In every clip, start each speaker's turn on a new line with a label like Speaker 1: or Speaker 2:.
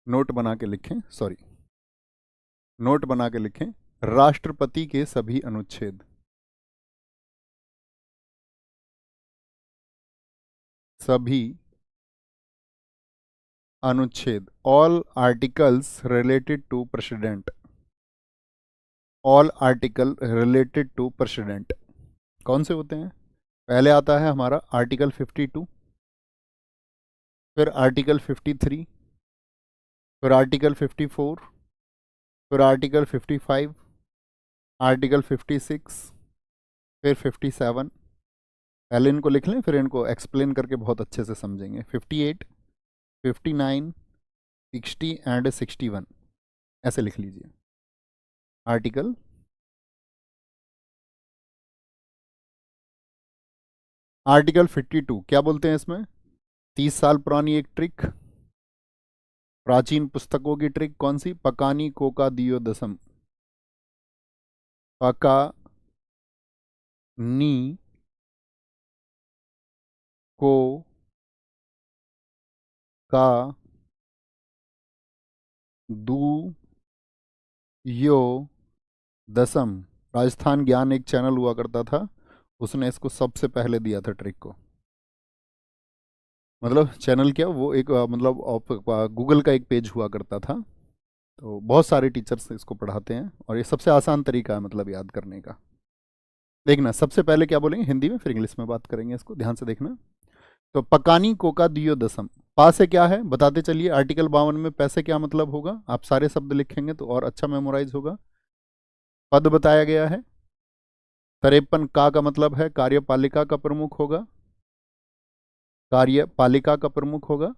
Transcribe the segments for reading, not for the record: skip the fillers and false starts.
Speaker 1: Note बना के लिखें, सॉरी, नोट बना के लिखें, राष्ट्रपति के सभी अनुच्छेद, सभी अनुच्छेद, all articles related to president, all article related to president कौन से होते हैं? पहले आता है हमारा आर्टिकल 52, फिर आर्टिकल 53, फिर आर्टिकल 54, फिर आर्टिकल 55, आर्टिकल 56, फिर 57। पहले इनको लिख लें, फिर इनको एक्सप्लेन करके बहुत अच्छे से समझेंगे। 58, 59, 60 एंड 61 ऐसे लिख लीजिए। आर्टिकल आर्टिकल 52 क्या बोलते हैं इसमें? 30 साल पुरानी एक ट्रिक, प्राचीन पुस्तकों की ट्रिक, कौन सी? पकानी कोका दियो दसम, पका नी को का दू यो दसम। राजस्थान ज्ञान एक चैनल हुआ करता था, उसने इसको सबसे पहले दिया था ट्रिक को। मतलब चैनल क्या, वो एक मतलब गूगल का एक पेज हुआ करता था, तो बहुत सारे टीचर्स इसको पढ़ाते हैं और ये सबसे आसान तरीका है मतलब याद करने का। देखना, सबसे पहले क्या बोलेंगे हिंदी में, फिर इंग्लिश में बात करेंगे, इसको ध्यान से देखना। तो पकानी कोका दियो दसम, पा से क्या है बताते चलिए। आर्टिकल 52 में पैसे क्या मतलब होगा, आप सारे शब्द लिखेंगे तो और अच्छा मेमोराइज होगा। पद बताया गया है। 53 का मतलब है कार्यपालिका का प्रमुख होगा, कार्यपालिका का प्रमुख होगा,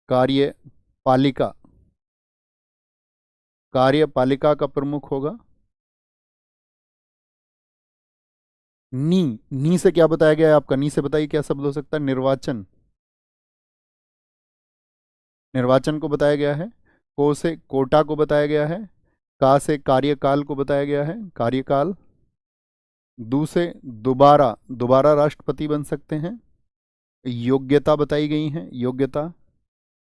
Speaker 1: कार्यपालिका, कार्यपालिका का प्रमुख होगा। नी से क्या बताया गया है आपका? नी से बताइए क्या शब्द हो सकता है? निर्वाचन, निर्वाचन को बताया गया है। को से कोटा को बताया गया है। का से कार्यकाल को बताया गया है, कार्यकाल। दू से दोबारा, दोबारा राष्ट्रपति बन सकते हैं। योग्यता बताई गई है, योग्यता।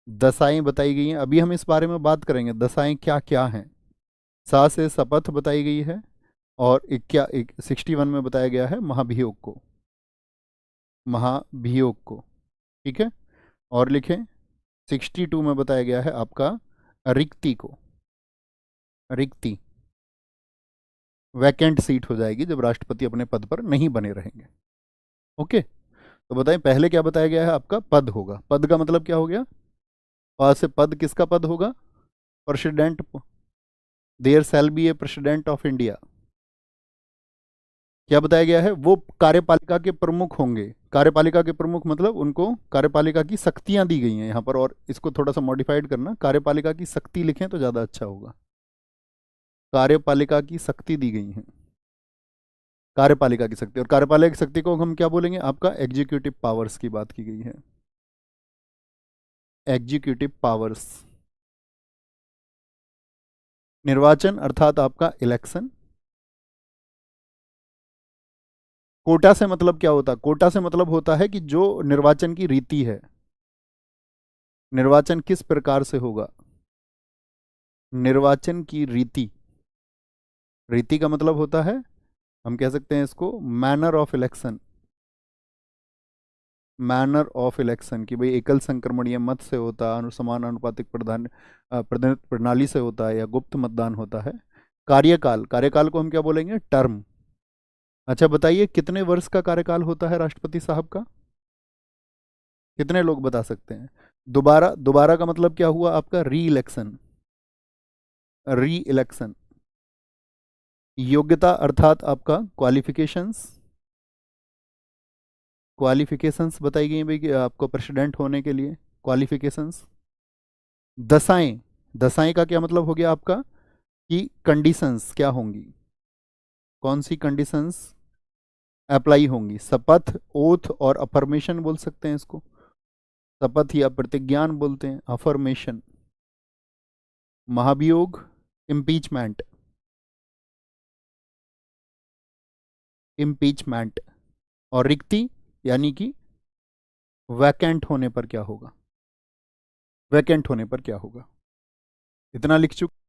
Speaker 1: दशाएं बताई गई हैं, अभी हम इस बारे में बात करेंगे दशाएं क्या क्या हैं। सा से शपथ बताई गई है, और 61 में बताया गया है महाभियोग को, महाभियोग को, ठीक है। और लिखें 62 में बताया गया है आपका रिक्ति को, रिक्ति, वैकेंट सीट हो जाएगी जब राष्ट्रपति अपने पद पर नहीं बने रहेंगे। ओके, तो बताएं पहले क्या बताया गया है आपका? पद होगा। पद का मतलब क्या हो गया? पा से पद, किसका पद होगा? President, there shall be a president of India. क्या बताया गया है? वो कार्यपालिका के प्रमुख होंगे। कार्यपालिका के प्रमुख मतलब उनको कार्यपालिका की शक्तियां दी गई हैं यहाँ पर, और इसको थोड़ा सा मॉडिफाइड करना, कार्यपालिका की शक्ति लिखें तो ज़्यादा अच्छा होगा। कार्यपालिका की शक्ति दी गई है, कार्यपालिका की शक्ति। और कार्यपालिका की शक्ति को हम क्या बोलेंगे? आपका एग्जीक्यूटिव पावर्स की बात की गई है, एग्जीक्यूटिव पावर्स। निर्वाचन अर्थात आपका इलेक्शन। कोटा से मतलब क्या होता है? कोटा से मतलब होता है कि जो निर्वाचन की रीति है, निर्वाचन किस प्रकार से होगा, निर्वाचन की रीति। रीति का मतलब होता है, हम कह सकते हैं इसको manner of election, manner of election, कि भाई एकल संक्रमणीय मत से होता है, समान अनुपातिक प्रतिनिधित्व प्रणाली से होता है, या गुप्त मतदान होता है। कार्यकाल, कार्यकाल को हम क्या बोलेंगे? टर्म। अच्छा बताइए, कितने वर्ष का कार्यकाल होता है राष्ट्रपति साहब का? कितने लोग बता सकते हैं? दोबारा, दोबारा का मतलब क्या हुआ आपका? री इलेक्शन, री इलेक्शन। योग्यता अर्थात आपका क्वालिफिकेशंस, क्वालिफिकेशंस बताई गई भाई कि आपको प्रेसिडेंट होने के लिए क्वालिफिकेशंस। दशाएं, दशाएं का क्या मतलब हो गया आपका? कि कंडीशंस क्या होंगी, कौन सी कंडीशंस अप्लाई होंगी। शपथ, ओथ और अफर्मेशन बोल सकते हैं इसको। शपथ या प्रतिज्ञान बोलते हैं, अफर्मेशन। महाभियोग, इम्पीचमेंट, इम्पीचमेंट। और रिक्ति यानी कि वैकेंट होने पर क्या होगा? वैकेंट होने पर क्या होगा। इतना लिख चुके।